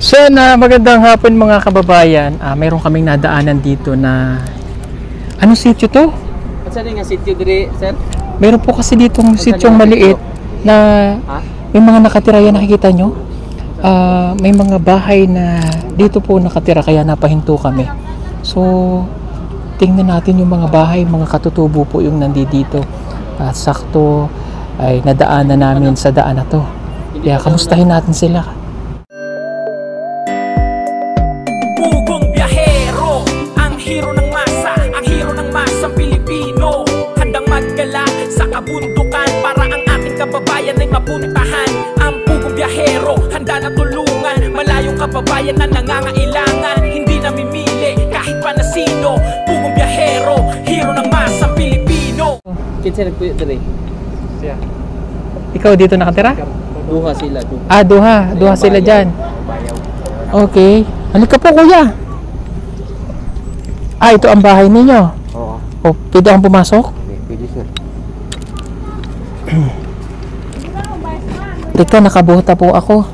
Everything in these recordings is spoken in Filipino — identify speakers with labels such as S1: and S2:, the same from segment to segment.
S1: So magandang hapon mga kababayan. Mayroon kaming nadaanan dito na anong sitio to?
S2: Saan nga sitio dire, sir?
S1: Mayroon po kasi ditong sityong maliit na may mga nakatira yan, nakikita nyo? May mga bahay na dito po nakatira kaya napahinto kami. So tingnan natin yung mga bahay, mga katutubo po yung nandito. At sakto ay nadaanan namin sa daan na to. Kaya kamustahin natin sila.
S3: Pugong biyahero, ang hero ng masa, ang hero ng masang Pilipino. Handang maggala sa kabundukan para ang ating kababayan ay mapuntahan. Ang pugong biyahero, handa na tulungan malayong kababayan na nangangailangan. Hindi namimili kahit pa na sino. Pugong biyahero, hero ng masang Pilipino.
S2: Kinsa nagpuyo dire? Siya.
S1: Ikaw dito nakatira?
S2: Duha sila.
S1: Duha sila dyan. Okay. Halika po kuya. Ito ang bahay ninyo.
S2: Oo.
S1: O, pwede akong pumasok?
S2: Pwede, sir.
S1: Teka, nakabuta po ako.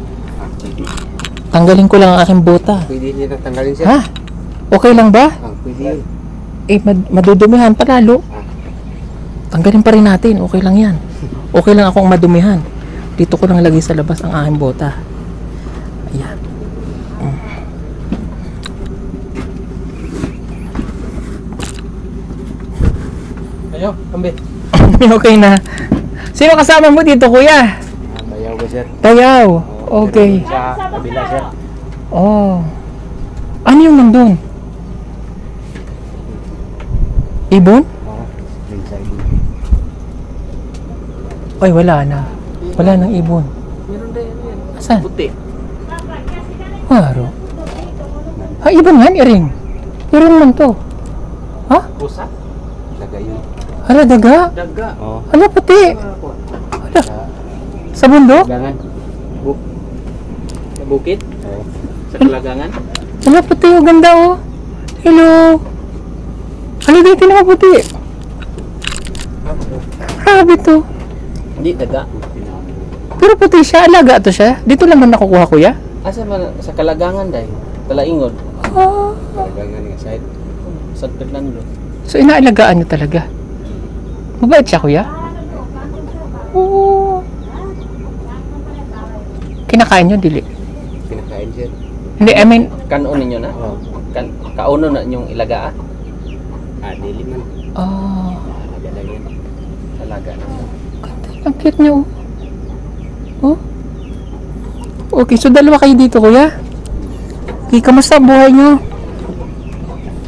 S1: Tanggalin ko lang ang aking buta.
S2: Pwede niya tanggalin, sir.
S1: Ha? Okay lang ba?
S2: Pwede.
S1: Madudumihan pa lalo. Tanggalin pa rin natin. Okay lang yan. Okay lang akong madumihan. Dito ko lang lagay sa labas ang aking buta. Ayan.
S2: Ayo, kambi.
S1: Okay na. Sino kasama mo dito, kuya?
S2: Bayaw ba, sir?
S1: Tayaw. Okay.
S2: Sa kabila, sir.
S1: Oh. Ano yung nandun? Ibon?
S2: Oo.
S1: Ay, wala na. Wala nang ibon.
S2: Meron din yan.
S1: Asan?
S2: Puti.
S1: Waro. Ibon yan, iring. Iring man to. Ha?
S2: Pusa? Daga yun.
S1: Hala, daga.
S2: Daga. Oo.
S1: Hala, puti. Hala. Sa bundok?
S2: Kalagangan. Sa bukit? Oo. Sa kalagangan?
S1: Hala, puti. Ang ganda, oh. Hello. Hala, dito na puti. Grabe to.
S2: Hindi, daga.
S1: Pero puti siya. Alaga to siya. Dito lang man nakukuha, kuya?
S2: Asa man sa kalagangan dahil? Kalaingod.
S1: Ah.
S2: Kalagangan nga side. Sa Fernando.
S1: So, inaalagaan niyo talaga. Mabait siya, kuya? Oo. Kinakain niyo, dili?
S2: Pinakain, sir.
S1: Hindi, I mean...
S2: Kanon ninyo na? Oo. Kauno na inyong ilaga? Dili man. Alaga lang yan. Alaga na siya.
S1: Ang cute niyo. Oh. Okay, so dalawa kayo dito, kuya? Okay, kamusta ang buhay niyo?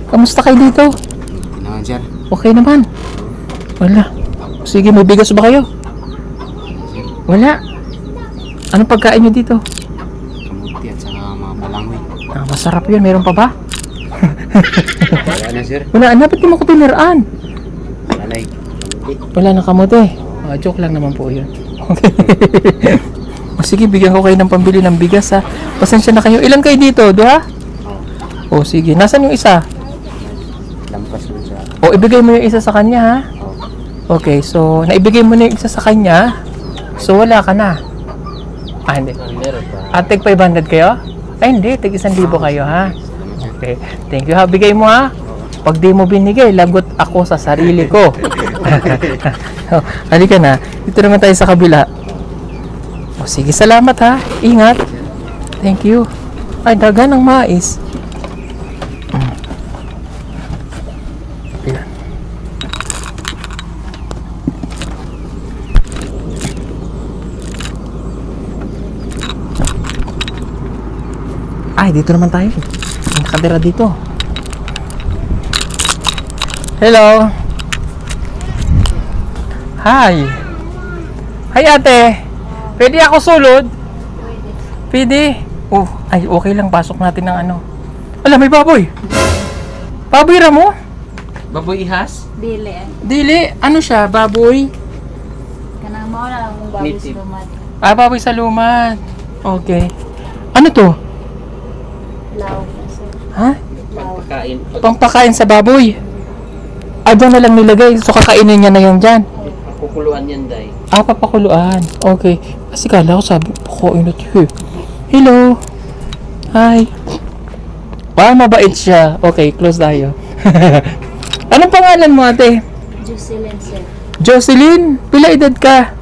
S1: Kamusta kayo dito?
S2: Hindi naman, sir.
S1: Okay naman. Wala. Sige, may bigas ba kayo? Wala. Anong pagkain niyo dito?
S2: Kamuti at saka mga balangoy.
S1: Masarap yun. Meron pa ba?
S2: Wala na, sir.
S1: Wala na. Ba't di mo ko tiniraan?
S2: Wala na, kamuti.
S1: Wala na kamote. Joke lang naman po yun. Okay. Sige, bigyan ko kayo ng pambili ng bigas, ha. Pasensya na kayo. Ilan kayo dito? Duha? Oh, sige. Nasaan yung isa?
S2: Lampas mo siya.
S1: O, ibigay mo yung isa sa kanya, ha? Okay, so, naibigay mo na yung isa sa kanya. So, wala ka na. Hindi.
S2: Meron pa.
S1: Tig 500 kayo? Ay, hindi. Tig 1,000 kayo, ha? Okay. Thank you, ha. Bigay mo, ha? Pag di mo binigay, lagot ako sa sarili ko. Halika na. Dito naman tayo sa kabila. O, sige, salamat, ha. Ingat. Thank you. Ay, daga ng mais. Ayan. Ay, dito naman tayo. May nakatira dito. Hello. Hi. Hi, ate. Pwede ako sulod? Pwede. Oh, ay, okay lang. Pasok natin ng ano. Ala, may baboy. Baboy ra mo?
S2: Baboy ihas?
S4: Dili.
S1: Dili. Ano siya? Baboy?
S4: Kanang mao na ang baboy
S2: Native.
S4: sa lumad.
S1: Baboy sa lumat. Okay. Ano to?
S4: Law po sir.
S1: Ha?
S4: Law.
S2: Pagkain.
S1: Pampakain sa baboy. Dyan na lang nilagay. So, kakainin niya na yan dyan.
S2: Kukuluan yan, day.
S1: Papakuluan. Okay. Kasi kala ko sabi, pakain na tiyo. Hello. Hi. Wow, mabait siya. Okay, close tayo. Anong pangalan mo, ate?
S4: Jocelyn, sir.
S1: Jocelyn, pila edad ka?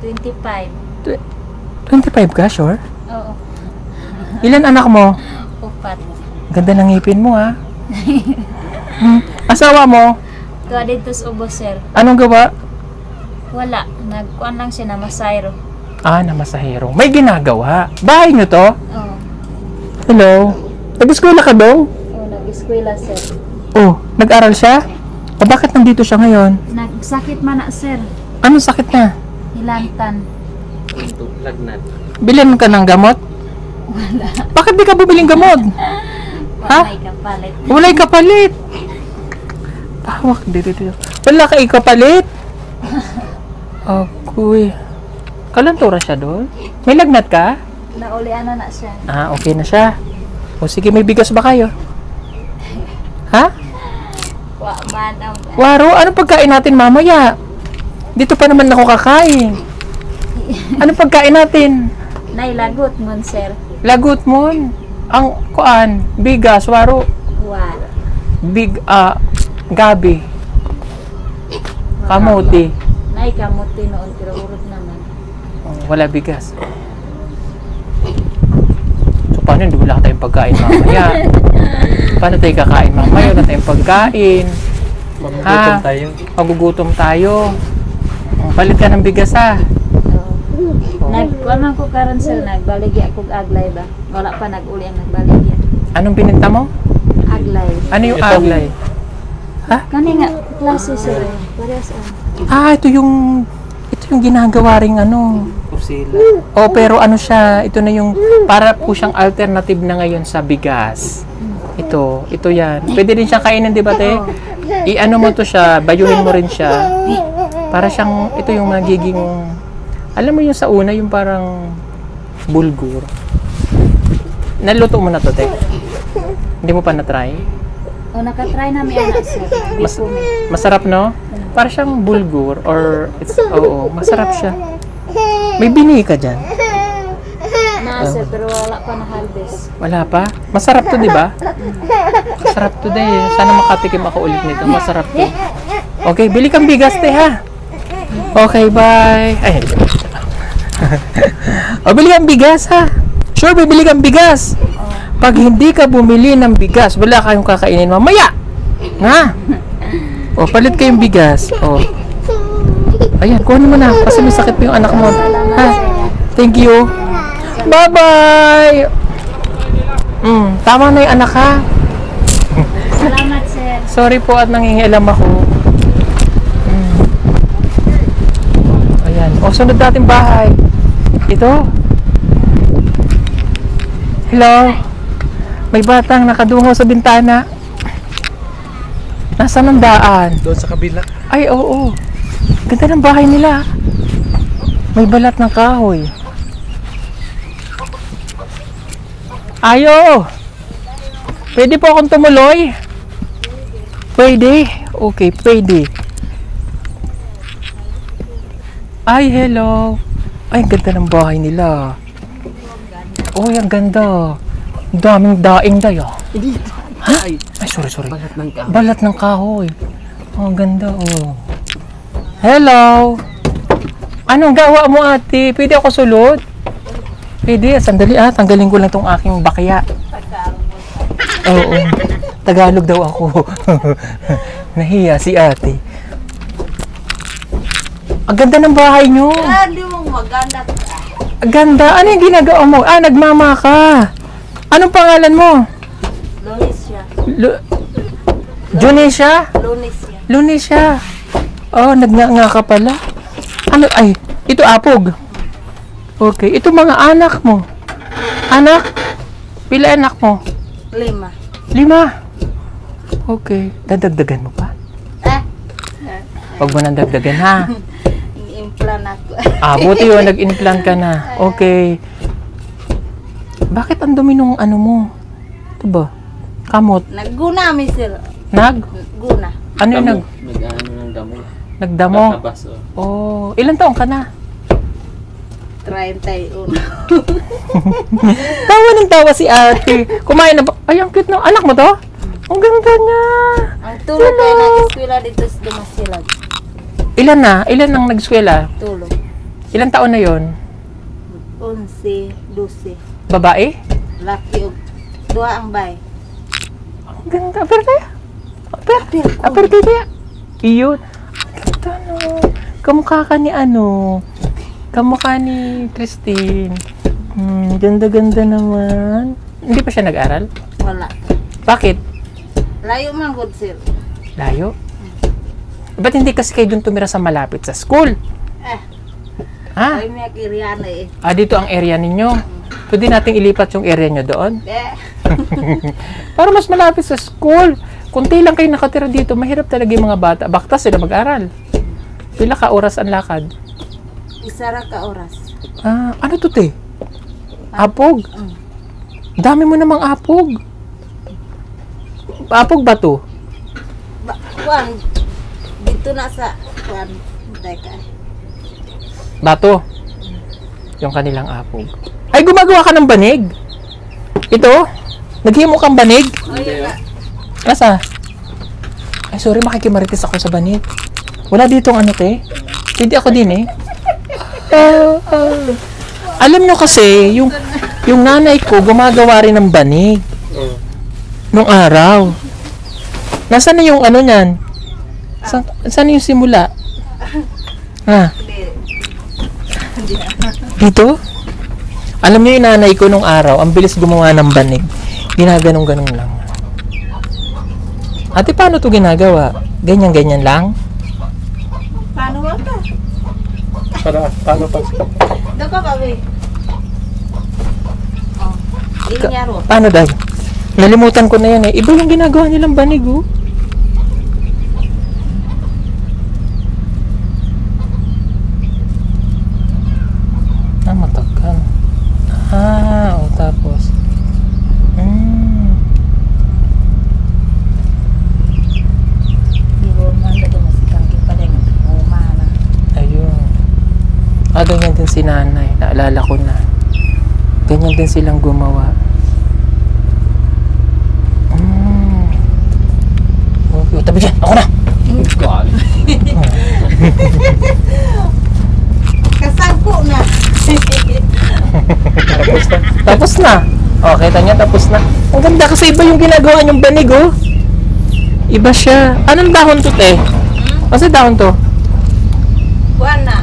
S4: 25.
S1: 25 ka, sure?
S4: Oo.
S1: Ilan anak mo?
S4: 4.
S1: Ganda ng ngipin mo, ha? Asawa mo?
S4: Tuwa dito sa Ubo, sir.
S1: Anong gawa?
S4: Wala. Nagkuhan lang siya na masayro.
S1: Na masahero. May ginagawa. Bahay nyo to?
S4: Oo.
S1: Hello? Nag-eskwela ka dong?
S4: Oo, nag-eskwela, sir.
S1: Oh, nag-aral siya? O bakit nandito siya ngayon?
S4: Nagsakit man na, sir.
S1: Anong sakit na?
S4: Hilantan.
S2: Lagnat.
S1: Bilhin ka ng gamot?
S4: Wala.
S1: Bakit di ka bubiling gamot? Ha?
S4: May kapalit.
S1: Wala kapalit. Pawak dito. Wala ka kapalit. Agoy. Kalantura siya doon? May lagnat ka?
S4: Naulian na siya.
S1: Okay na siya. O sige, may bigas ba kayo? Ha?
S4: Wa man ang
S1: Waro, anong pagkain natin mamaya? Dito pa naman ako kakain. Anong pagkain natin?
S4: nailagot mon, sir.
S1: Lagot mo. Ang kuan, bigas, waro.
S4: Wala.
S1: Gabi. Kamuti.
S4: Nay kamuti noon pero urot naman.
S1: Wala bigas. So paano hindi wala tayong pagkain mamaya? Paano tayo kakain mamaya? Wala tayong pagkain.
S2: Magugutom tayo.
S1: Magugutom tayo. Palit ka ng bigas, ha?
S4: Nagkuan ko karon, sir, nagbaligya kog aglay ba. Wala pa nag-uli ang nagbaligya.
S1: Anong bininta mo?
S4: Aglay.
S1: Ano yung
S2: Ito.
S1: aglay?
S4: Kani nga klase, sir. Parehas
S1: Ito yung ginagawa ring ano.
S2: Kusila.
S1: Pero ano siya, ito na yung para po siyang alternative na ngayon sa bigas. Ito yan. Pwede din siyang kainin, di ba, te? I-ano mo to siya, bayuhin mo rin siya. Para siyang, ito yung magiging, alam mo yung sa una, yung parang bulgur. Naluto mo na to, te? Hindi mo pa na-try?
S4: O nakatry namin ana, sir. Before me.
S1: Masarap, no? Para siyang bulgur or masarap siya. May binhi ka dyan?
S4: Na, sir, pero wala pa na harvest.
S1: Wala pa? Masarap to, di ba? Masarap to, day. Sana makatikim ako ulit nito. Masarap to. Okay, bili kang bigas, te, ha? Okay, bye. Ay, bili kang bigas, ha? Sure, bibili kang bigas. Pag hindi ka bumili ng bigas, wala kayong kakainin mamaya. Ha? Palit kayong bigas. Ayan, kunin mo na. Kasi may sakit pa yung anak mo. Ha? Thank you. Bye-bye! Tama na yung anak, ha?
S4: Salamat, sir.
S1: Sorry po at nangingialam ako. Ayan. Sunod natin bahay. Ito. Hello? May batang nakadungaw sa bintana. Nasaan ang daan?
S2: Doon sa kabila.
S1: Ay, oo. Ganda ng bahay nila. May balat ng kahoy. Ayo! Pwede po akong tumuloy? Pwede? Okay, pwede. Ay, hello. Ay, ang ganda ng bahay nila. Uy, ang ganda. Ang daming daing dayo. Ha? Ay, sorry.
S2: Balat ng kahoy.
S1: Balat ng kahoy. Ang ganda, Hello! Anong gawa mo, ate? Pwede ako sulod? Pwede. Sandali, tanggalin ko lang tong aking bakya. Oo. Tagalog daw ako. Nahiya si ate. Ang ganda ng bahay nyo.
S4: Hindi mo maganda.
S1: Ang ganda. Ano yung ginagawa mo? Nagmama ka. Anong pangalan mo?
S4: Lunisya.
S1: Junisha?
S4: Lunisya.
S1: Lunisha. Nagnanga ka pala. Ano? Ay, ito apog. Okay. Ito mga anak mo. Anak? Pila anak mo?
S4: 5.
S1: 5. Okay. Dadagdagan mo pa? Huwag mo nang dagdagan, ha?
S4: Implant ako.
S1: Buti yun. Nag-implant ka na. Okay. Bakit ang dumi nung ano mo? Ito ba? Kamot.
S4: Nagguna mi, sir.
S1: Guna. Ano yung
S2: Nag-ano ng damo.
S1: nagdamo?
S2: Batabas,
S1: Ilan taong ka na?
S4: 31.
S1: Tawa ng tawa si ate. Kumain na ba? Ay, ang cute ng anak mo to? Ang ganda niya.
S4: Ang tulog kayo nag-eskwela dito sa Dumasilag.
S1: Ilan na? Ilan ang nag-eskwela?
S4: Tulog.
S1: Ilan taon na yon?
S4: 11, 12.
S1: Babae?
S4: Laki og duha ang bay.
S1: Ang ganda. Pero kaya? Pero kaya? Iyon. Ang ganda no. Kamukha ka ni ano? Kamukha ni Christine. Ganda-ganda naman. Hindi pa siya nag-aral?
S4: Wala.
S1: Bakit?
S4: Layo man gud sir.
S1: Layo? Ba't hindi kasi kayo dun tumira sa malapit sa school? Ha?
S4: Ay may kiriana eh.
S1: Dito ang area ninyo. Pwede nating ilipat yung area nyo doon? Para mas malapit sa school. Kunti lang kayo nakatira dito, mahirap talaga yung mga bata. Baktas sila mag-aral. Pila ka oras ang lakad?
S4: Isa ra ka oras.
S1: Ano to te? Apog? Dami mo namang apog. Apog ba to?
S4: Kuan dito na sa kuan deka.
S1: Bato. Yung kanilang apog. Ay, gumagawa ka ng banig? Ito? Naghimo kang banig? Nasa? Ay, sorry, makikimarites ako sa banig. Wala ditong ano, te? Hindi ako din, eh. Alam nyo kasi, yung nanay ko, gumagawa rin ng banig. Nung araw. Nasaan na yung ano nyan? Saan yung simula? Dito? Alam niyo yung nanay ko nung araw, ang bilis gumawa ng banig. Ginaganong-ganong lang. Ate, paano to ginagawa? Ganyan-ganyan lang?
S4: Paano ba ka?
S2: Paano pag
S4: Dako ba we? Oh. Linya ro.
S1: Paano dahil? Nalimutan ko na yan eh. Iba yung ginagawa nilang banig, oh. Matagal. O tapos. Ayun. Ganyan din si nanay. Naalala ko na. Ganyan din silang gumawa. Okay, tabi dyan. Ako na.
S4: Kasangko na.
S1: Tapos na. Okay, tanya tapos na. Ang ganda kasi iba yung ginagawa niyong banig, oh. Iba siya. Anong dahon to, te? Kasi dahon to?
S4: Kuan na.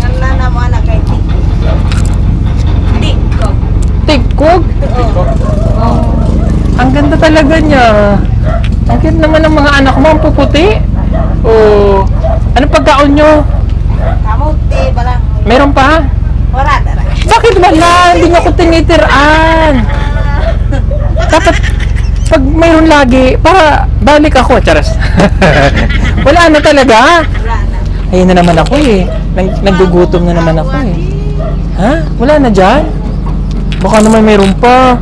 S4: Ngala na mo anak kay Tikok.
S1: Tikog?
S4: Oo.
S1: Ang ganda talaga niya. Ang ganda naman ng mga anak mo. Ang puputi. Oh. Anong pagkaon nyo?
S4: Kamuti balang.
S1: Meron pa?
S4: Wala dara.
S1: Bakit wala? Hindi nyo ko tinitiraan. Dapat pag mayroon lagi, para balik ako. Charas. Wala na talaga.
S4: Wala na.
S1: Ayun na naman ako eh. Naggugutom na naman ako eh. Ha? Wala na dyan? Baka naman mayroon pa.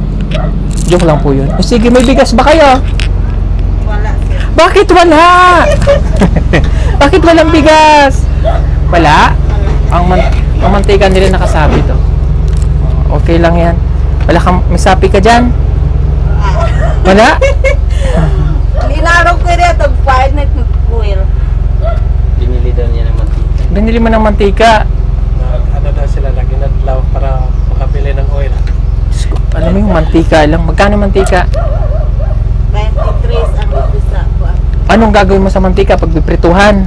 S1: Joke lang po yun. O sige, may bigas ba kayo?
S4: Wala sir.
S1: Bakit wala? Bakit walang bigas? Wala? Ang mantika nila nakasabi to. Okay lang yan. Wala kang, may sapi ka dyan? Wala?
S4: Linaro ko rin ito. Pahit na ito. Kuil.
S2: binili daw niya ng mantika?
S1: Binili mo ng mantika.
S5: Ano daw sila lagi nadlaw para makabili ng oil.
S1: Alam mo yung mantika lang. Magkano mantika?
S4: 23 ang bisa ko.
S1: Anong gagawin mo sa mantika pag piprituhan?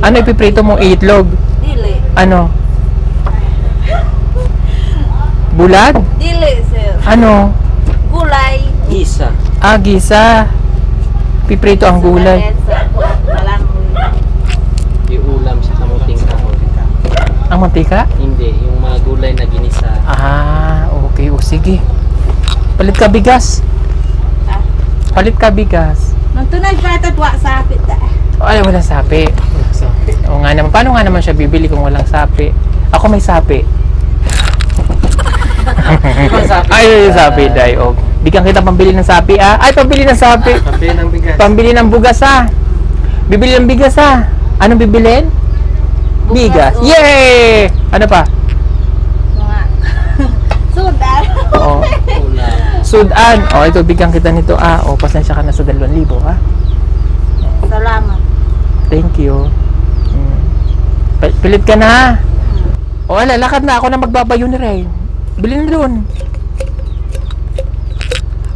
S1: Ano ipiprito mo? Itlog?
S4: Dili.
S1: Ano? Bulad?
S4: Dili sir.
S1: Ano?
S4: Gulay.
S2: Isa.
S1: Gisa. Piprito ang gulay.
S4: Sa balangoy.
S2: Iulam sa kamuting kahoy.
S1: Ang mantika?
S2: Hindi, yung mga gulay na ginisa.
S1: Okay. O sige. Palit ka bigas. Palit ka bigas.
S4: Magtunay pa ito tuwa sa apit da.
S1: Ay, walang sapi. O nga naman. Paano nga naman siya bibili kung walang sapi? Ako may sapi. Ay, yung sapi, day. O, bigyan kita pambili ng sapi, ah. Ay, pambili ng sapi.
S5: Pambili ng bigas.
S1: Pambili ng bugas, ah. Bibili ng bigas, ah. Anong bibilin? Bigas.
S4: oh.
S1: Yay! Ano pa?
S4: Mga sudan.
S1: Oh. Sudan. Oh, ito bigyan kita nito. Oh, pasensya ka na sa 2,000, ha?
S4: Salamat.
S1: Thank you. Pilit ka na, ha? O, ala, lakad na ako na magbabayo ni Rain. Bili na doon.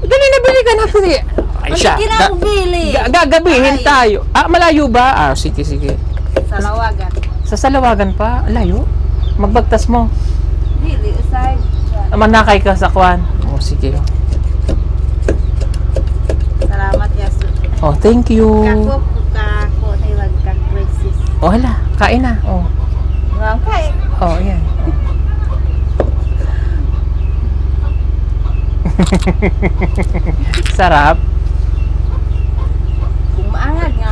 S1: Dali na, bili ka na. Ay, siya.
S4: Hindi na ako bili.
S1: Gagabihin
S4: Ay.
S1: tayo. Malayo ba? Sige, sige.
S4: Sa lawagan.
S1: Sa Salawagan pa? Layo? Magbagtas mo.
S4: Dili, usay.
S1: Manakay ka sa kwan. O, sige.
S4: Salamat, Yasu.
S1: Oh, thank you.
S4: Kako, na kag-crisis.
S1: Oh, hala. Kain na. Oh.
S4: Ngam kay.
S1: Oh, yan. Sarap.
S4: Kung maangad nga,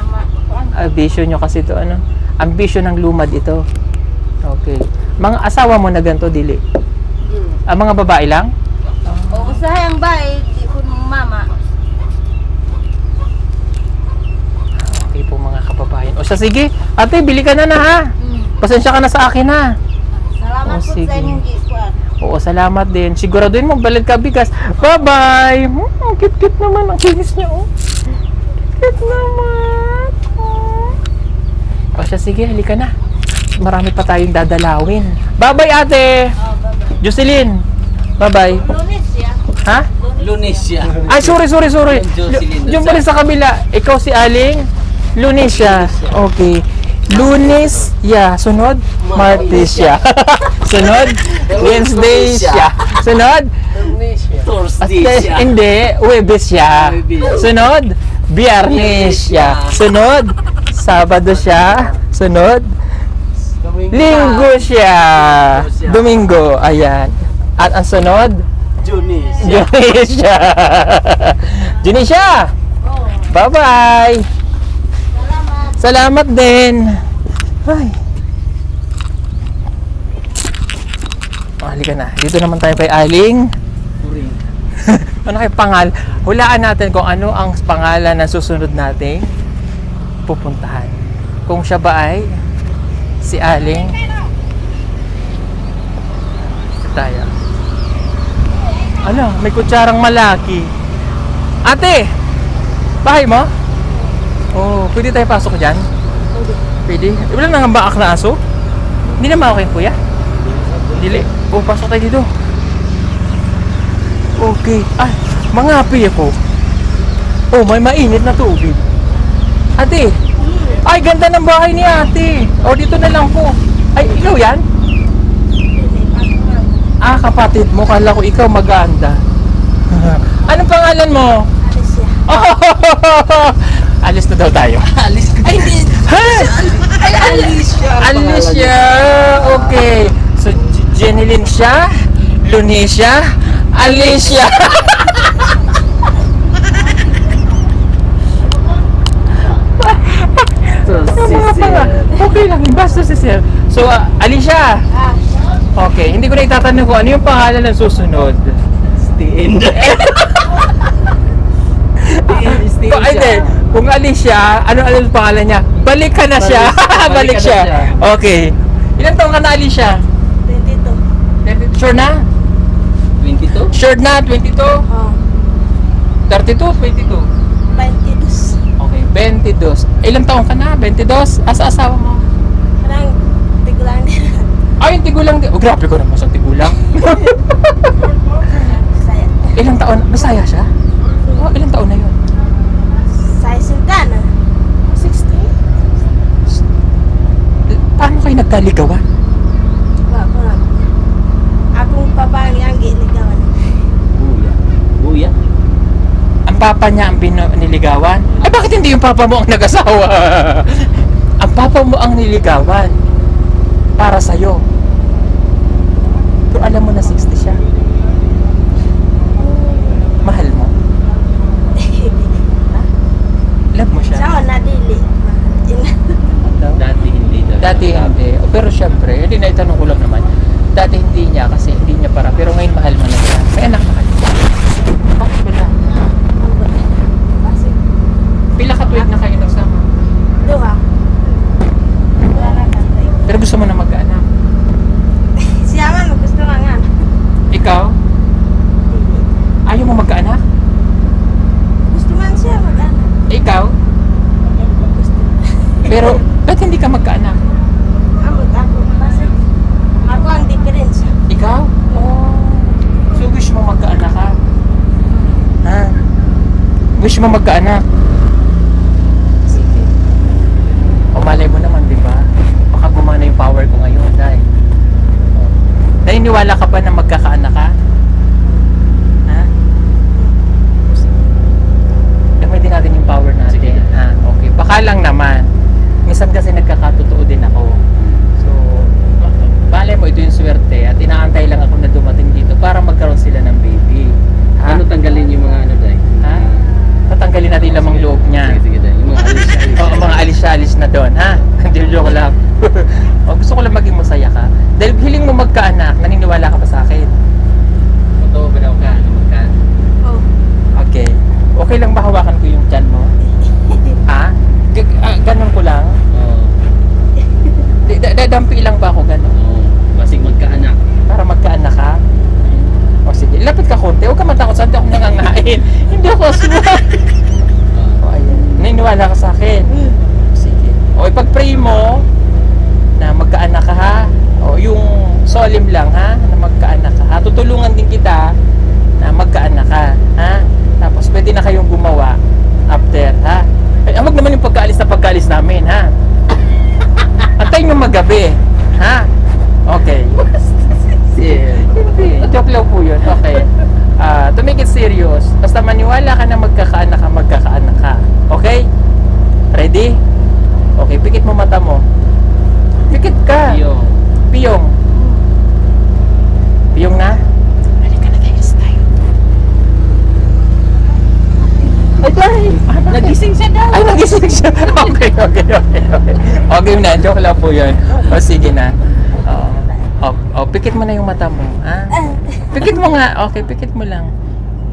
S1: Ambisyon nyo kasi ito, ano? Ambisyon ng lumad ito. Okay. Mga asawa mo na ganito, dili? Mga babae lang?
S4: O, usahay ang bahay, di ko nung mama.
S1: Okay po mga kababayan. O siya, sige. Ate, bili ka na ha. Pasensya ka na sa akin ha.
S4: Salamat
S1: Oh,
S4: po
S1: sige.
S4: sa inyong gikuan.
S1: Oo, salamat din. Siguraduhin mo, balad ka bigas. Bye-bye! Ang cute-cute naman. Ang kinis niya, oh. Cute naman. O siya, sige, halika na. Marami pa tayong dadalawin. Bye-bye, ate!
S4: Oh, bye-bye.
S1: Jocelyn! Bye-bye.
S4: Lunes ya.
S1: Ha?
S2: Lunesia.
S1: Ay, sorry.
S2: Yung Jocelyn dun
S1: Yung pala sa kabila. Ikaw si Aling? Lunesia. Okay. Lunes, Sunod, Martes, Sunod, Wednesday, Sunod,
S2: Thursday siya.
S1: Hindi, Huwebes siya. Sunod, Biyernes siya. Sunod, Sabado siya. Sunod, Linggo siya. Domingo, ayan. At ang sunod,
S2: Junesia.
S1: Junisha. Junisha.
S4: Oh,
S1: Bye-bye. Salamat din. Ay. Halika na. Dito naman tayo kay Aling. Ano kay hulaan natin kung ano ang pangalan ng susunod nating pupuntahan. Kung siya ba ay si Aling. Tayo. Ano, may kutsarang malaki. Ate! Bahay mo? Oh, pwede tayo pasok dyan? Pwede. Wala nang baak na aso? Hindi na makakin, kuya? Dili. Oh, pasok tayo dito. Okay. Ay, mangapi ako. Oh, may mainit na tubig. Ate! Ay, ganda ng bahay ni ate. Oh, dito na lang po. Ay, ikaw yan? Ah, kapatid mo. Kala ko ikaw mag-aanda. Anong pangalan mo? Alis na daw tayo.
S2: Alis ka.
S1: Ay, hindi. Ha?
S2: Ay, Alicia.
S1: Alicia. Okay. So, Jeneline siya, Lunesia, Alicia. Okay lang, basta si Sir. So, Alicia. Okay, hindi ko na itatanong kung ano yung pangalan ng susunod.
S2: Stiin.
S1: Kung, hindi, kung Alicia, ano yung pangalan niya? Balik ka na siya. Balik
S2: ka na
S1: siya.
S2: siya.
S1: Okay. Ilan taon ka na, Alicia?
S4: 22.
S1: Sure na?
S2: 22?
S1: Sure na, 22?
S4: Oh,
S1: 32, 22?
S4: 22.
S1: Okay, 22. Ilang taon ka na? 22? Asa asawa mo?
S4: Parang tigulang din.
S1: Ay, yung tigulang din. Oh, grabe ko naman sa tigulang.
S4: Saya.
S1: Ilang taon? Bisaya siya? Oh, ilang taon na yun?
S4: Saya sintana.
S1: 60. Paano kayo nagkaligawan?
S4: Wako lang. Akong papa ang giligawan.
S2: Buya. Buya?
S1: Ang papa niya ang niligawan? Ay, bakit hindi yung papa mo ang nag-asawa? Ang papa mo ang niligawan para sa'yo. Pero alam mo na 60 siya. Mahal mo? Love mo siya?
S4: Sao na dili.
S2: Dati hindi.
S1: Dati hindi. O, pero syempre, hindi na itanong ko lang naman. Dati hindi niya kasi hindi niya para. Pero ngayon mahal mo na siya. May anak mahal mo. Bakit ba na? Pila ka tuwid na kayo nagsama?
S4: Duha. Wala na kantay.
S1: Pero gusto Pero, ba't hindi ka magkaanak?
S6: Ako ang diferensya.
S1: Ikaw? Oh. So, wish mo magkaanak ka? Ha? Wish mo magkaanak? Sige. O malay mo naman, di ba? Baka gumana yung power ko ngayon, dahil. Naniniwala ka ba na magkakaanak ka? Ha? Sige. Gamitin natin yung power natin.
S2: Sige.
S1: Ha? Okay. Baka lang naman. Minsan kasi nagkakatotoo din ako. So, malay mo, ito yung swerte at inaantay lang ako na dumating dito para magkaroon sila ng baby. Ha?
S2: Ano tanggalin yung mga ano dahil?
S1: Ha? Tatanggalin natin yung lamang loob niya.
S2: Sige dahil. Yung mga alis-alis.
S1: Oo, mga alis-alis na doon, ha? Hindi, joke lang. O, gusto ko lang maging masaya ka. Dahil hiling mo magkaanak, naniniwala ka pa sa akin.
S2: Totoo ba daw ka? Ano magkaan?
S6: Oh.
S1: Okay. Okay lang ba hawakan ko yung tiyan mo? Ha? Ganon ko lang?
S2: Oo.
S1: Dampi lang ba ako ganon?
S2: Oo. Basig magkaanak.
S1: Para magkaanak ka? O sige, lapit ka konti. Huwag ka matakot saan, hindi ako nangangain. Hindi ako aswang. O ayan. Naniniwala ka sa akin? Sige. O ipag-pray mo na magkaanak ka ha. O yung solemn lang ha, na magkaanak ka ha. Tutulungan din kita na magkaanak ka ha. Tapos pwede na kayong gumawa after ha. Ay, wag naman yung pagkaalis namin ha. Antayin nyo magabi ha. Okay. Yeah. Joke lang po yun. Okay. To make it serious, basta maniwala ka na magkakaanak ka. Okay? Ready? Okay, pikit mo mata mo. Pikit ka. Piyong. Piyong na? Halika na guys, tayo. Ay, dahil.
S6: Nagising siya daw.
S1: Ay, nagising siya. Okay. Okay na, joke lang po yun. O, sige na. Pikit mo na yung mata mo. Ha? Pikit mo nga. Okay, pikit mo lang.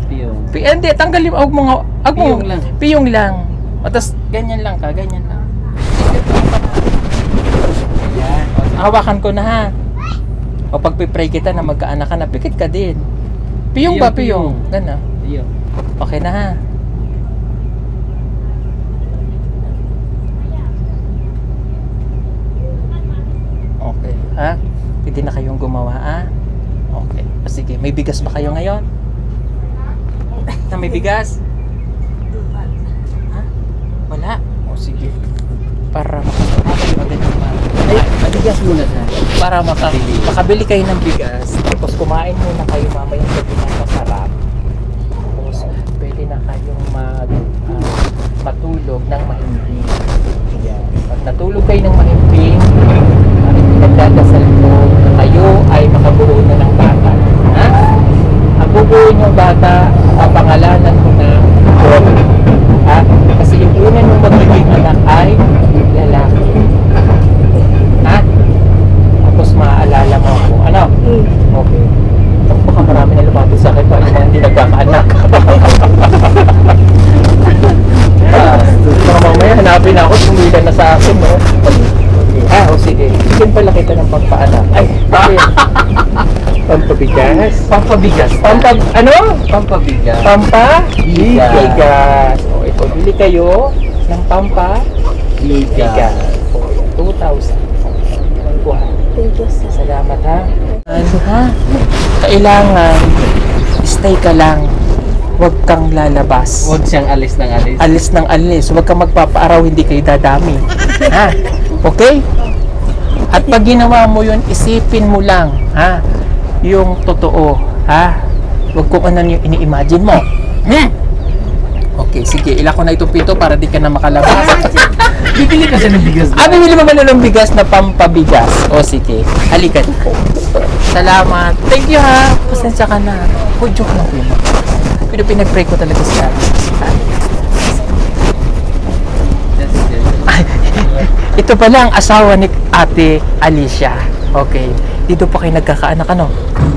S2: Piyong.
S1: Hindi, tanggalin mo.
S2: Piyong lang.
S1: Piyong lang. O, tas, ganyan lang ka. Ganyan lang. Ayan. O, hawakan ko na ha. O, pag-pray kita na magkaanak ka na, pikit ka din. Piyong ba? Piyong. Gana.
S2: Piyong.
S1: Okay na ha. Okay, ha? Pwede na kayong gumawa, ha? Okay. Sige, may bigas ba kayo ngayon? Na may bigas? Ha? Wala? O sige. Para
S2: Matigas muna sa.
S1: para makabili kayo ng bigas. Tapos kumain muna kayo mamayang gabi ng masarap. Tapos pwede na kayong matulog ng mahimbing. Ayan. Pag natulog kayo ng mahimbing, nagdadasal ko na kayo ay makabuo na ng bata. Ha? Ang bubuoin yung bata, papangalanan ko na John. Ha? Kasi yung una nung magiging anak ay lalaki. Ha? Tapos maaalala mo ako. Ano? Okay. Baka marami na lumapit sa akin pa yung mga hindi nagkakaanak. Baka mamaya hanapin ako, sumila na sa akin, no? O sige. Bigyan pala kita ng pagpaanak. Ay, bakit? Pampabigas? Pampabigas? Ano?
S2: Pampabigas.
S1: Pampabigas. O, ito, bili kayo ng pampabigas. O, 2,000.
S6: Thank you, sir.
S1: Salamat ha. Ano ha? Kailangan stay ka lang. Huwag kang lalabas.
S2: Huwag siyang alis ng alis.
S1: Alis ng alis. Huwag kang magpapaaraw, hindi kayo dadami. Ha? Okay? At pag ginawa mo yun, isipin mo lang, ha? Yung totoo, ha? Huwag kung ano yung ini-imagine mo. Okay, sige. Ilak ko na itong pito para di ka na makalabas.
S2: Bibili ka siya ng bigas.
S1: Bibili mo ba na ng bigas na pampabigas? O sige, halika dito. Salamat. Thank you ha. Pasensya ka na. O, joke lang po yun. Pero pinag-pray ko talaga si Ate. Ito pala ang asawa ni Ate Alicia. Okay. Dito pa kayo nagkakaanak, ano?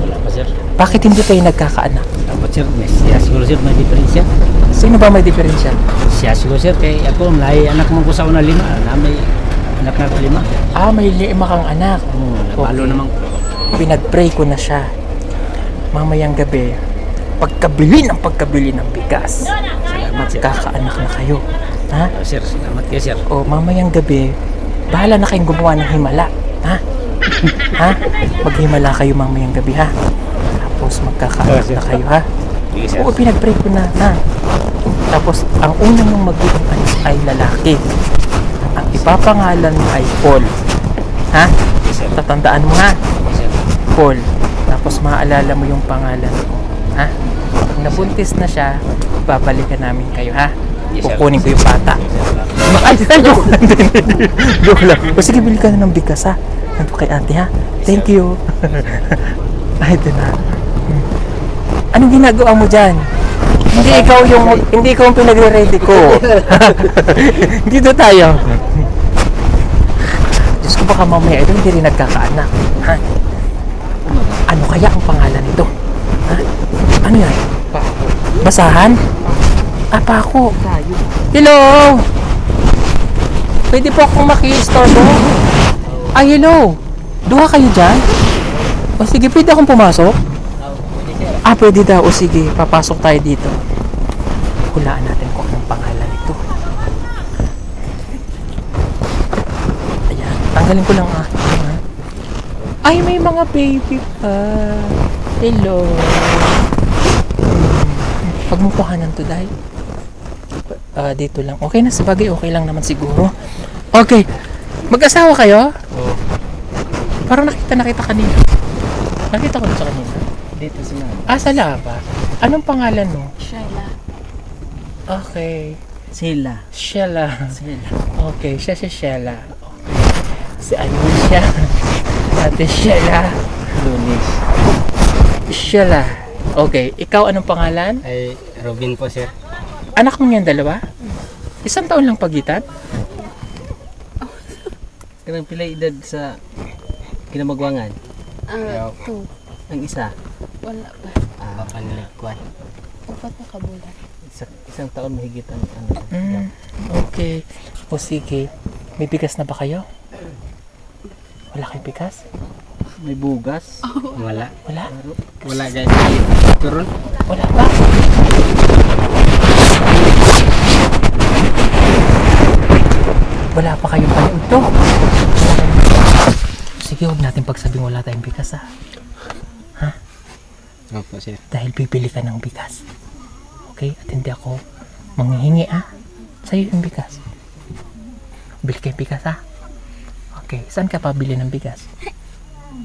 S7: Wala pa, sir.
S1: Bakit hindi kayo nagkakaanak?
S7: Dapat, sir. Siya siguro, sir, may diferensya.
S1: Sino ba may diferensya?
S7: Siya siguro, sir. Kaya ako, may anak mo ko sa una 5. May anak na 5.
S1: Ah, may 5 kang anak.
S7: Napalo
S1: Okay.
S7: naman ko.
S1: Pinag-pray ko na siya. Mamayang gabi, pagkabili ng bigas, magkakaanak na kayo. Ha?
S7: Sir, salamat kayo sir.
S1: O mamayang gabi, bahala na kayong gumawa ng himala. Ha? Ha? Maghimala kayo mamayang gabi, ha? Tapos magkakalat na kayo, ha?
S7: Sige sir.
S1: Oo, pinag-pray ko na, ha? Tapos, ang unang mong magiging anak ay lalaki. Ang ipapangalan mo ay Paul. Ha? Tatandaan mo, ha?
S7: Sir.
S1: Paul. Tapos, maaalala mo yung pangalan ko. Ha? Pag nabuntis na siya, babalikan namin kayo, ha?
S7: Yes, sir.
S1: Kukunin ko yung bata. Ay, joke lang din. Joke lang. O sige, bili ka na ng bigas, ha? Nandito kay ate, ha? Thank you. Ay, ito na. Anong ginagawa mo dyan? Hindi ikaw yung pinagre-ready ko. Dito tayo. Diyos ko, baka mamaya ito hindi rin nagkakaanak. Ha? Ano kaya ang pangalan nito? Ha? Ano yan? Basahan? Pako. Hello! Pwede po akong maki-istorbo? Ay, hello! Duha kayo dyan? O sige, pwede akong pumasok? Pwede daw. O sige, papasok tayo dito. Hulaan natin kung anong pangalan nito. Ayan, tanggalin ko lang Ay, may mga baby pa. Hello. Pagmukuhanan to dahil. Dito lang. Okay na, sabagay okay lang naman siguro. Okay. Mag-asawa kayo?
S7: Oo.
S1: Parang nakita kanina. Nakita ko na sa kanina.
S7: Dito si ma'am.
S1: Sa Laba. Anong pangalan mo?
S6: Shaila.
S1: Okay.
S7: Sila.
S1: Sheila.
S7: Sila.
S1: Okay, siya si Sheila. Okay. Si Anisha. Ate Sheila.
S7: Lunis.
S1: Sheila. Okay, ikaw anong pangalan?
S7: Ay, Robin po sir.
S1: Anak mo niyan dalawa? Isang taon lang pagitan?
S7: Kanang pila edad sa kinamagwangan.
S6: Two.
S7: Ang isa.
S6: Wala pa.
S7: Panilagkuan.
S6: Upat na kabulan.
S7: Isang taon mahigit ang
S1: Okay. O sige, may bigas na ba kayo? Wala kayong bigas?
S7: May bugas. Wala.
S1: Wala?
S7: Wala guys. Turun.
S1: Wala pa? Wala pa kayong panuto. Sige, huwag natin pagsabing wala tayong bigas, ha?
S7: Opo sir.
S1: Dahil bibili ka ng bigas. Okay? At hindi ako manghihingi, ha? Sa'yo yung bigas. Bili kayo bigas, ha? Okay. Saan ka pabili ng bigas?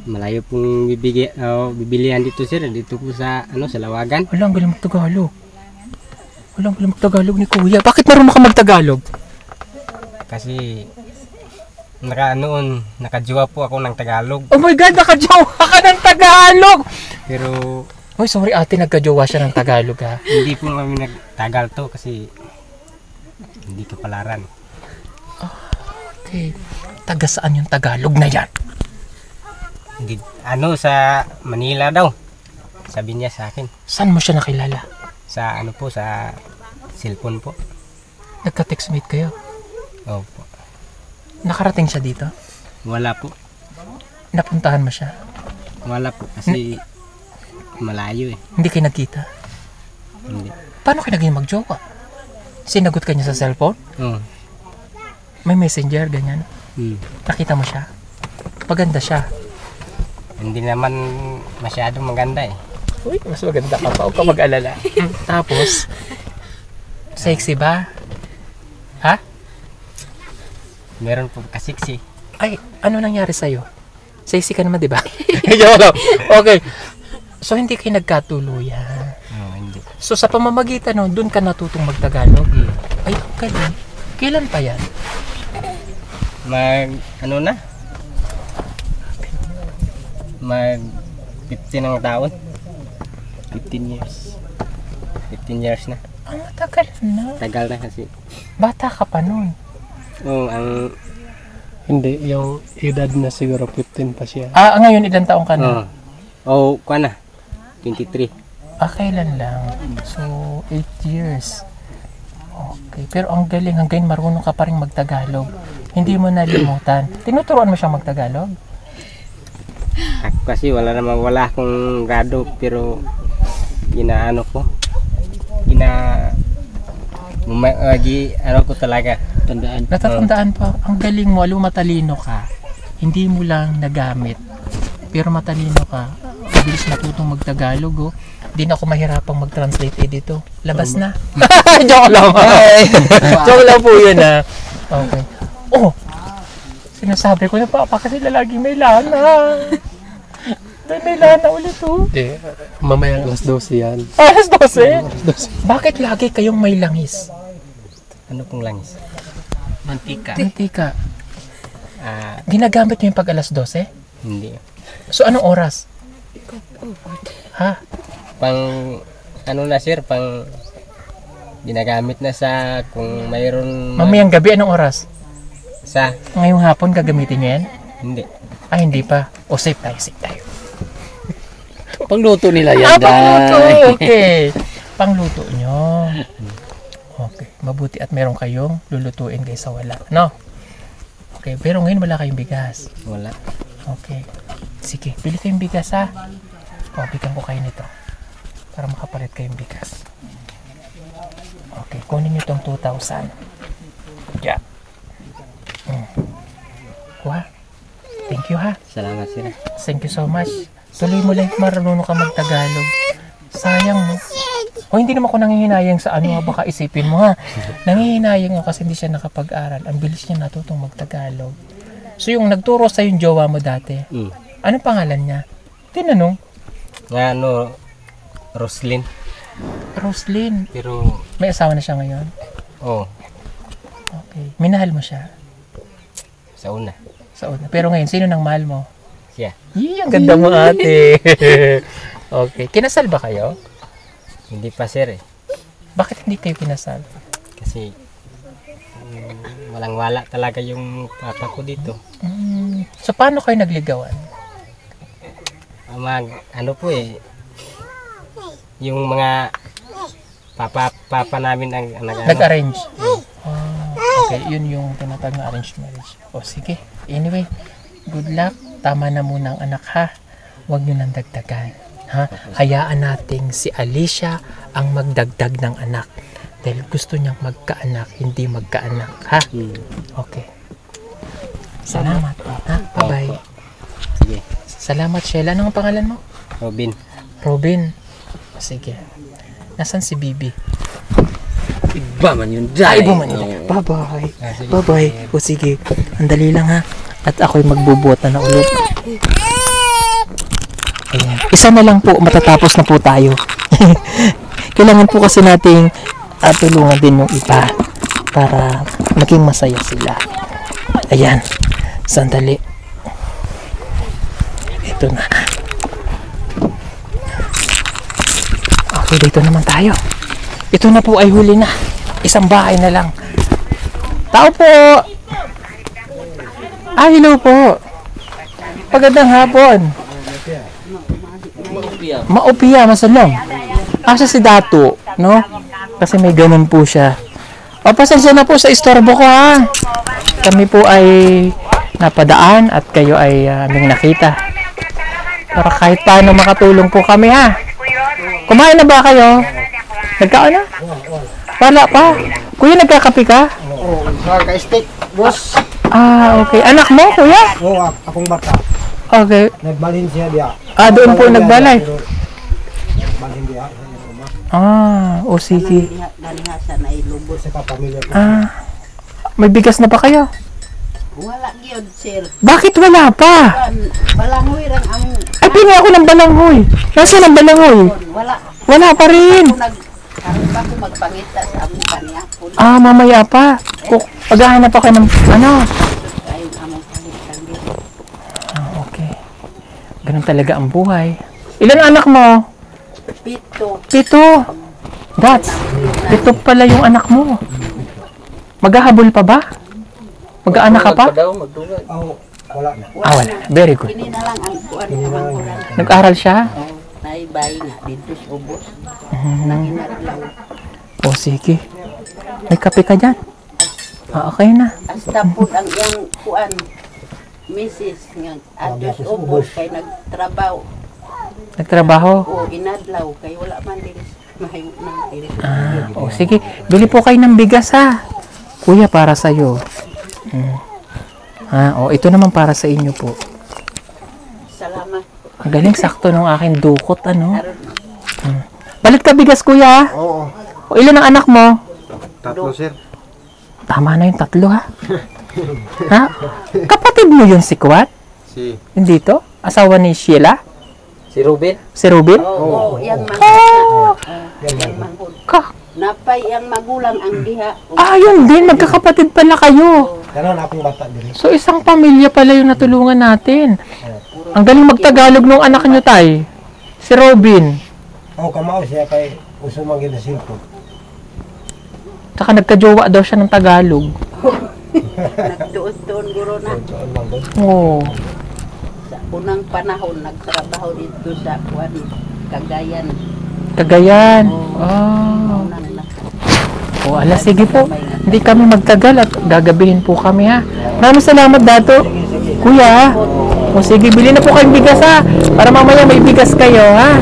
S7: Malayo pong bibilihan dito sir. Dito po sa sa Lawagan.
S1: Wala, ang galing mag-Tagalog. Wala, ang galing mag-Tagalog ni Kuya. Bakit marunong ka mag-Tagalog?
S7: Kasi nakajowa po ako ng Tagalog.
S1: Oh my God, nakajowa ka ng Tagalog!
S7: Pero
S1: Hoy, sorry ate, nagkajowa siya ng Tagalog, ha?
S7: hindi po kami nagtagal to kasi hindi kapalaran.
S1: Okay. Taga saan yung Tagalog na yan?
S7: Hindi, sa Manila daw. Sabi niya sa akin.
S1: Saan mo siya nakilala?
S7: Sa sa cellphone po.
S1: Nagka-textmate kayo?
S7: Opo.
S1: Nakarating siya dito?
S7: Wala po.
S1: Napuntahan mo siya?
S7: Wala po kasi malayo eh.
S1: Hindi kayo nagkita?
S7: Hindi.
S1: Paano kayo naging magjowa? Sinagot ka niya sa cellphone?
S7: Oo.
S1: May messenger, ganyan? Nakita mo siya? Maganda siya?
S7: Hindi naman masyadong maganda eh.
S1: Uy, mas maganda ka pa. Huwag ka mag-alala. Tapos, sexy ba? Ha?
S7: Meron po kasiksi.
S1: Ay, ano nangyari sa'yo? Sexy ka naman, di ba? Okay. So, hindi kayo nagkatuluyan.
S7: Oo, hindi.
S1: So, sa pamamagitan nun, doon ka natutong magtagalog. Ay, okay. Kailan pa yan?
S7: Mag 15 ang taon. 15 years. 15 years na.
S1: Ang matagal na.
S7: Tagal na kasi.
S1: Bata ka pa nun.
S7: Oo,
S5: Hindi, yung edad na siguro 15 pa siya.
S1: Ngayon ilang taong ka na?
S7: kuha na. 23.
S1: Kailan lang? So, 8 years. Okay. Pero ang galing, hanggang marunong ka pa rin magtagalog. Hindi mo nalimutan. Tinuturuan mo siyang magtagalog?
S7: Ako kasi wala akong grado pero
S2: Lagi, ano ko talaga.
S7: Tandaan.
S1: Natatandaan pa, ang galing mo, alam mo, matalino ka. Hindi mo lang nagamit, pero matalino ka. Mabilis natutong magtagalog, oh. Hindi na ako mahirapang mag-translate dito. Labas na. Joke lang. Joke lang po yun, ah. Okay. Oh, sinasabi ko na pa kasi lagi may lana. May lana ulit, oh.
S5: Eh, mamaya alas 12 yan.
S1: Alas 12? Bakit lagi kayong may langis?
S2: Ano pong langis?
S7: Mantika.
S1: Mantika.
S2: Ah,
S1: Ginagamit nyo yung pag alas 12?
S2: hindi.
S1: So, anong oras? Ha?
S2: Pang, ano na sir, pang ginagamit na sa kung mayroon
S1: Mamayang gabi, anong oras?
S2: sa,
S1: Ngayong hapon, gagamitin nyo yan?
S2: hindi.
S1: Ay, hindi pa. O, safe tayo, safe tayo.
S7: Pangluto nila yan,
S1: Pangluto!
S7: Day.
S1: Okay. Pangluto nyo. Okay. Mabuti at meron kayong lulutuin kaysa wala. No? Okay. Pero ngayon wala kayong bigas.
S2: Wala.
S1: Okay. Sige. Bili kayong bigas, ha? O, bigyan ko kayo nito. Para makapalit kayong bigas. Okay. Kunin nyo itong 2,000. Yeah. Kuha. Thank you, ha?
S2: Salamat sir.
S1: Thank you so much. Tuloy mo lang, marunong ka magtagalog. Sayang mo. O hindi naman ako nangihinayang sa ano, baka isipin mo, ha. Nangihinayang ako kasi hindi siya nakapag-aral. Ang bilis niya natutong magtagalog. So yung nagturo sa yung jowa mo dati, anong pangalan niya? Tinanong.
S2: Nga ano, Roslyn.
S1: Roslyn.
S2: Pero,
S1: May asawa na siya ngayon?
S2: oh,
S1: Okay. Minahal mo siya?
S2: sa una.
S1: Sa una. Pero ngayon, sino nang mahal mo?
S2: Siya.
S1: Yee, ang ganda mo, ate. Okay. Kinasal ba kayo?
S2: Hindi pa sir eh.
S1: Bakit hindi kayo kinasal?
S2: Kasi, walang-wala talaga yung papa ko dito.
S1: So, paano kayo nagligawan?
S2: Ano po eh, yung mga papa namin ang
S1: Nag-arrange? Okay, yun yung tinatawag na arranged marriage. O sige, anyway, good luck. Tama na muna ang anak, ha. Huwag nyo nang dagdagan. Ha? Hayaan nating si Alicia ang magdagdag ng anak. Dahil gusto niyang magkaanak, hindi magkaanak, ha? Okay. Salamat. Ha? Bye-bye.
S2: Sige.
S1: Salamat, Sheila. Anong pangalan mo?
S2: Robin.
S1: Robin. Sige. Nasaan si Bibi?
S7: Iba man yun,
S1: Ay,
S7: Day.
S1: bumalik. Bye-bye. Bye-bye. O sige. Andali lang, ha. At ako'y magbubuhat na ulit. Ayan. Isa na lang po. Matatapos na po tayo. Kailangan po kasi nating tulungan din yung iba para maging masaya sila. Ayan. Sandali. Ito na. Okay, dito naman tayo. Ito na po ay huli na. Isang bahay na lang. Tao po! Ah, hello po. Magandang hapon. Maupiya, masalong. Siya si Dato, no? Kasi may ganun po siya. O, pasensya na po sa istorbo ko, ha? Kami po ay napadaan at kayo ay aming nakita. Para kahit paano makatulong po kami, ha? Kumain na ba kayo? Nagkaon na? Wala pa. Kuya, nagkakape ka?
S8: Oo, ka-steak, boss.
S1: Ah, okay. Anak mo, kuya?
S8: Oo, akong bata.
S1: Okay.
S8: Nagbalhin siya diya.
S1: Doon po nagbalay.
S8: Balhin diya.
S1: O sige.
S8: Sa kapamilya ko.
S1: May bigas na ba kayo?
S9: Wala gyud sir.
S1: Bakit wala pa?
S9: Balangoy rang among
S1: Ay, pingi ako ng balanghoy. Nasaan ang balanghoy?
S9: wala.
S1: Wala pa rin.
S9: Karon pa ko magpangita sa among kaniya.
S1: Mamaya pa. Paghahanap ako ng ano.
S9: Kayo among kaniya.
S1: Okay. Ganun talaga ang buhay. Ilan anak mo?
S9: Pito.
S1: 7. That's 7 pala yung anak mo. Maghahabol pa ba? Mag-aanak ka pa?
S8: Oo, wala na.
S1: Wala. Very good.
S9: Kini na lang ang kuan kamangkuran.
S1: Nag-aral siya?
S9: Naibay nga dito sa ubos.
S1: O sige. May kape ka dyan? Okay na.
S9: Hasta pud ang iyang kuan. Mrs. nga adtos ubos kay nagtrabaho
S1: Nagtrabaho?
S9: o inadlaw kay wala man diri Mahiyo na.
S1: O sige, bili po kayo ng bigas ha. Kuya, para sa'yo. Ito naman para sa inyo po.
S9: Salamat.
S1: Ang galing, sakto ng aking dukot, ano? Balit ka bigas, kuya.
S8: Oo.
S1: O ilan ang anak mo?
S8: 3, sir.
S1: Tama na yung 3, ha? Ha? Kapatid mo yun si Kuwat? Hindi to? Asawa ni Sheila?
S2: Si Ruben?
S1: Si Ruben?
S9: Oo, yang
S8: Yan.
S9: manghod.
S1: Ka.
S9: Napay ang magulang ang diha.
S1: Yun din. Magkakapatid pala kayo.
S8: Karon akong bata diri.
S1: So, isang pamilya pala yung natulungan natin. Ang galing magtagalog nung anak nyo, tay. Si Robin.
S8: Kamao siya kay uso man gid na silpo.
S1: Tsaka nagkajowa daw siya ng Tagalog.
S9: Nagtuon-tuon guro na.
S1: Oo.
S9: Sa unang panahon, nagtrabaho dito sa Cagayan.
S1: Cagayan.
S9: Unang
S1: Sige po. Hindi kami magtagal at gagabihin po kami, ha. Maraming salamat, Dato. Kuya, sige, bili na po kayong bigas, ha. Para mamaya may bigas kayo, ha.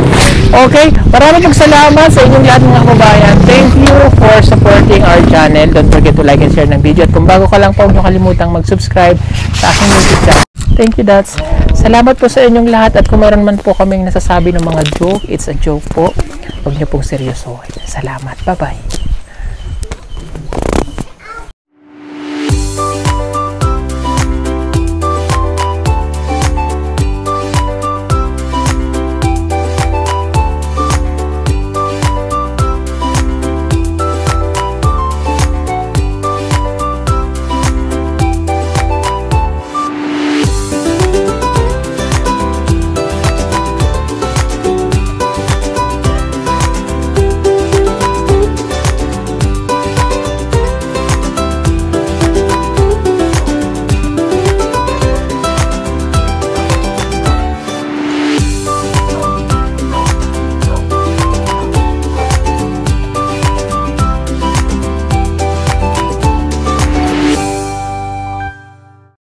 S1: Okay, maraming salamat sa inyong lahat mga kababayan. Thank you for supporting our channel. Don't forget to like and share ng video. At kung bago ka lang po, huwag niyo kalimutang mag-subscribe sa aking YouTube channel. Thank you, Dats. Salamat po sa inyong lahat. At kung meron man po kaming nasasabi ng mga joke, it's a joke po. Huwag niyo pong seryosohin. Salamat. Bye-bye.